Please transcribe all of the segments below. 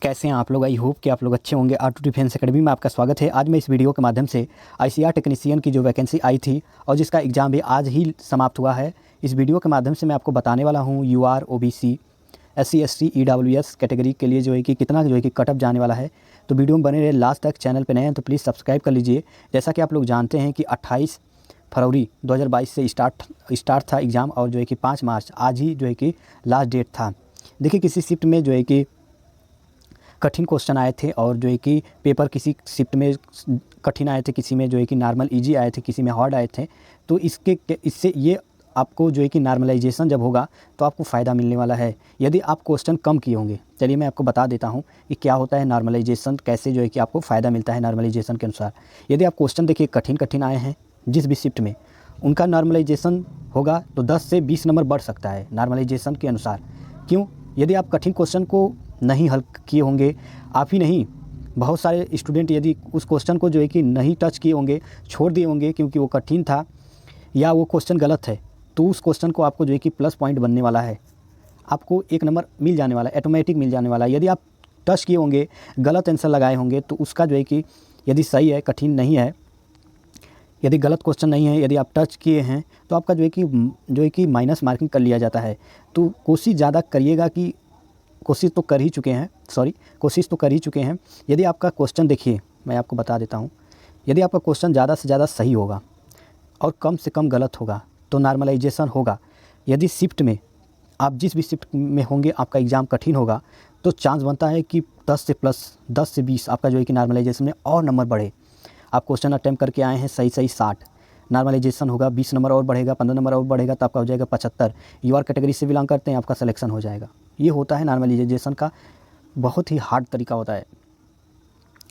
कैसे हैं आप लोग। आई होप कि आप लोग अच्छे होंगे। R2 डिफेंस एकेडमी में आपका स्वागत है। आज मैं इस वीडियो के माध्यम से ICR टेक्नीशियन की जो वैकेंसी आई थी और जिसका एग्ज़ाम भी आज ही समाप्त हुआ है, इस वीडियो के माध्यम से मैं आपको बताने वाला हूँ UR OBC SC ST EWS category के लिए जो है कि कितना जो है कि कटअप जाने वाला है। तो वीडियो में बने रहे लास्ट तक। चैनल पर नए हैं तो प्लीज़ सब्सक्राइब कर लीजिए। जैसा कि आप लोग जानते हैं कि 28 फरवरी 2022 से स्टार्ट था एग्ज़ाम और जो है कि 5 मार्च आज ही जो है कि लास्ट डेट था। देखिए, किसी शिफ्ट में जो है कि कठिन क्वेश्चन आए थे और जो है कि पेपर किसी शिफ्ट में कठिन आए थे, किसी में जो है कि नॉर्मल इजी आए थे, किसी में हार्ड आए थे। तो इससे ये आपको जो है कि नॉर्मलाइजेशन जब होगा तो आपको फ़ायदा मिलने वाला है यदि आप क्वेश्चन कम किए होंगे। चलिए मैं आपको बता देता हूँ कि क्या होता है नॉर्मलाइजेशन, कैसे जो है कि आपको फ़ायदा मिलता है नॉर्मलाइजेशन के अनुसार। यदि आप क्वेश्चन देखिए कठिन आए हैं जिस भी शिफ्ट में, उनका नॉर्मलाइजेशन होगा तो 10 से 20 नंबर बढ़ सकता है नॉर्मलाइजेशन के अनुसार। क्यों? यदि आप कठिन क्वेश्चन को नहीं हल किए होंगे, आप ही नहीं बहुत सारे स्टूडेंट यदि उस क्वेश्चन को जो है कि नहीं टच किए होंगे, छोड़ दिए होंगे क्योंकि वो कठिन था या वो क्वेश्चन गलत है, तो उस क्वेश्चन को आपको जो है कि प्लस पॉइंट बनने वाला है, आपको 1 नंबर मिल जाने वाला है, ऑटोमेटिक मिल जाने वाला है। यदि आप टच किए होंगे, गलत आंसर लगाए होंगे तो उसका जो है कि यदि सही है, कठिन नहीं है, यदि गलत क्वेश्चन नहीं है, यदि आप टच किए हैं तो आपका जो है कि माइनस मार्किंग कर लिया जाता है। तो कोशिश ज़्यादा करिएगा कि कोशिश तो कर ही चुके हैं। यदि आपका क्वेश्चन देखिए, मैं आपको बता देता हूँ, यदि आपका क्वेश्चन ज़्यादा से ज़्यादा सही होगा और कम से कम गलत होगा तो नॉर्मलाइजेशन होगा। यदि शिफ्ट में आप जिस भी शिफ्ट में होंगे आपका एग्ज़ाम कठिन होगा तो चांस बनता है कि 10 से 20 आपका जो है कि नॉर्मलाइजेशन में और नंबर बढ़े। आप क्वेश्चन अटैम्प्ट करके आए हैं सही 60, नॉर्मलाइजेशन होगा 20 नंबर और बढ़ेगा, 15 नंबर और बढ़ेगा तो आपका हो जाएगा 75। UR कैटेगरी से बिलोंग करते हैं, आपका सिलेक्शन हो जाएगा। ये होता है नॉर्मलाइजेशन का बहुत ही हार्ड तरीका होता है।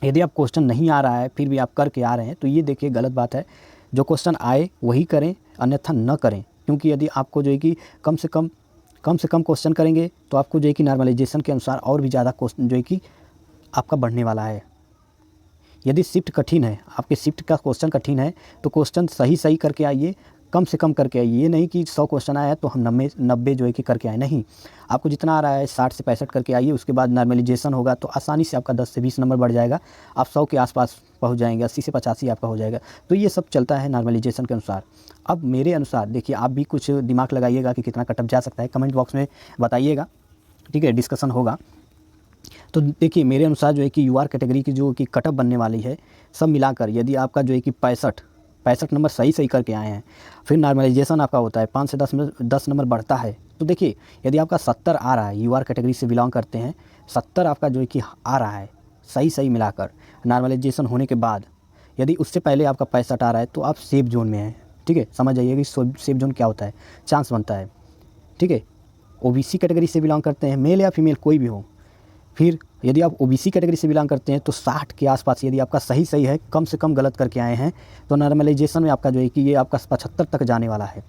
यदि आप क्वेश्चन नहीं आ रहा है फिर भी आप करके आ रहे हैं तो ये देखिए गलत बात है। जो क्वेश्चन आए वही करें, अन्यथा न करें। क्योंकि यदि आपको जो है कि कम से कम क्वेश्चन करेंगे तो आपको जो है कि नॉर्मलाइजेशन के अनुसार और भी ज़्यादा क्वेश्चन जो है कि आपका बढ़ने वाला है। यदि शिफ्ट कठिन है, आपके शिफ्ट का क्वेश्चन कठिन है तो क्वेश्चन सही करके आइए, कम से कम करके आइए। ये नहीं कि 100 क्वेश्चन आया है तो हम 90 जो है कि करके आए, नहीं। आपको जितना आ रहा है 60 से 65 करके आइए। उसके बाद नॉर्मलाइजेशन होगा तो आसानी से आपका 10 से 20 नंबर बढ़ जाएगा, आप 100 के आसपास पहुंच जाएंगे, 80 से 85 आपका हो जाएगा। तो ये सब चलता है नॉर्मलाइजेशन के अनुसार। अब मेरे अनुसार देखिए, आप भी कुछ दिमाग लगाइएगा कि कितना कटअप जा सकता है, कमेंट बॉक्स में बताइएगा, ठीक है, डिस्कशन होगा। तो देखिए मेरे अनुसार जो है कि UR कैटेगरी की जो कि कटअप बनने वाली है, सब मिलाकर यदि आपका जो है कि 65 नंबर सही करके आए हैं, फिर नॉर्मलाइजेशन आपका होता है 5 से 10 नंबर बढ़ता है। तो देखिए यदि आपका 70 आ रहा है, UR कैटेगरी से बिलोंग करते हैं, 70 आपका जो है कि आ रहा है सही मिलाकर नॉर्मलाइजेशन होने के बाद, यदि उससे पहले आपका 65 आ रहा है तो आप सेफ जोन में हैं, ठीक है। समझ जाइए कि सेफ जोन क्या होता है, चांस बनता है, ठीक है। OBC कैटेगरी से बिलोंग करते हैं, मेल या फीमेल कोई भी हो। फिर यदि आप OBC कैटेगरी से बिलोंग करते हैं तो 60 के आसपास यदि आपका सही है, कम से कम गलत करके आए हैं तो नॉर्मलाइजेशन में आपका जो है कि ये आपका 75 तक जाने वाला है,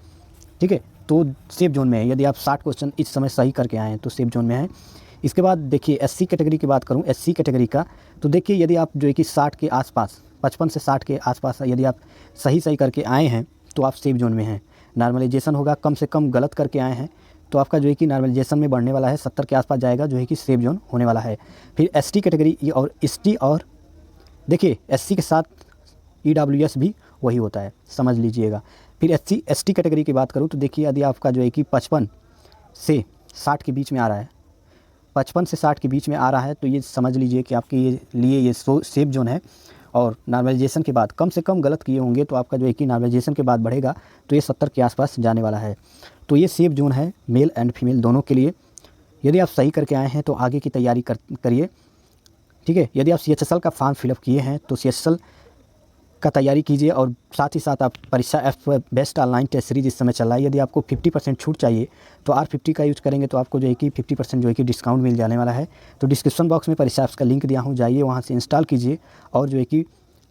ठीक है। तो सेफ जोन में है। यदि आप 60 क्वेश्चन इस समय सही करके आए हैं तो सेफ जोन में है। इसके बाद देखिए SC कैटेगरी की बात करूँ, SC कैटेगरी का, तो देखिए यदि आप जो है कि 60 के आसपास, 55 से 60 के आसपास यदि आप सही करके आए हैं तो आप सेफ जोन में हैं। नॉर्मलाइजेशन होगा, कम से कम गलत करके आए हैं तो आपका जो है कि नॉर्मलाइजेशन में बढ़ने वाला है, 70 के आसपास जाएगा, जो है कि सेफ जोन होने वाला है। फिर ST कैटेगरी और ST, और देखिए SC के साथ EWS भी वही होता है, समझ लीजिएगा। फिर ST कैटेगरी की बात करूँ तो देखिए यदि आपका जो है कि 55 से 60 के बीच में आ रहा है, 55 से 60 के बीच में आ रहा है तो ये समझ लीजिए कि आपके लिए ये सेफ जोन है। और नॉर्मलाइजेशन के बाद कम से कम गलत किए होंगे तो आपका जो है कि नॉर्मलाइजेशन के बाद बढ़ेगा तो ये 70 के आसपास जाने वाला है। तो ये सेफ जोन है मेल एंड फीमेल दोनों के लिए। यदि आप सही करके आए हैं तो आगे की तैयारी करिए, ठीक है। यदि आप CHSL का फॉर्म फिलअप किए हैं तो CHSL का तैयारी कीजिए और साथ ही साथ आप Pariksha app best online test series इस समय चल रहा है। यदि आपको 50% छूट चाहिए तो R50 का यूज़ करेंगे तो आपको जो है कि 50% जो है कि डिस्काउंट मिल जाने वाला है। तो डिस्क्रिप्शन बॉक्स में परीक्षा ऐप्स का लिंक दिया हूँ, जाइए वहाँ से इंस्टॉल कीजिए और जो है कि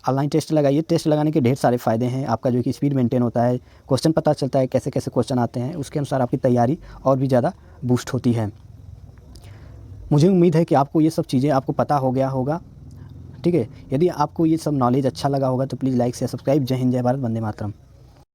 ऑनलाइन टेस्ट लगाइए। टेस्ट लगाने के ढेर सारे फ़ायदे हैं, आपका जो है कि स्पीड मेंटेन होता है, क्वेश्चन पता चलता है कैसे क्वेश्चन आते हैं, उसके अनुसार आपकी तैयारी और भी ज़्यादा बूस्ट होती है। मुझे उम्मीद है कि आपको ये सब चीज़ें आपको पता हो गया होगा, ठीक है। यदि आपको ये सब नॉलेज अच्छा लगा होगा तो प्लीज़ लाइक से सब्सक्राइब। जय हिंद, जय भारत, वंदे मातरम।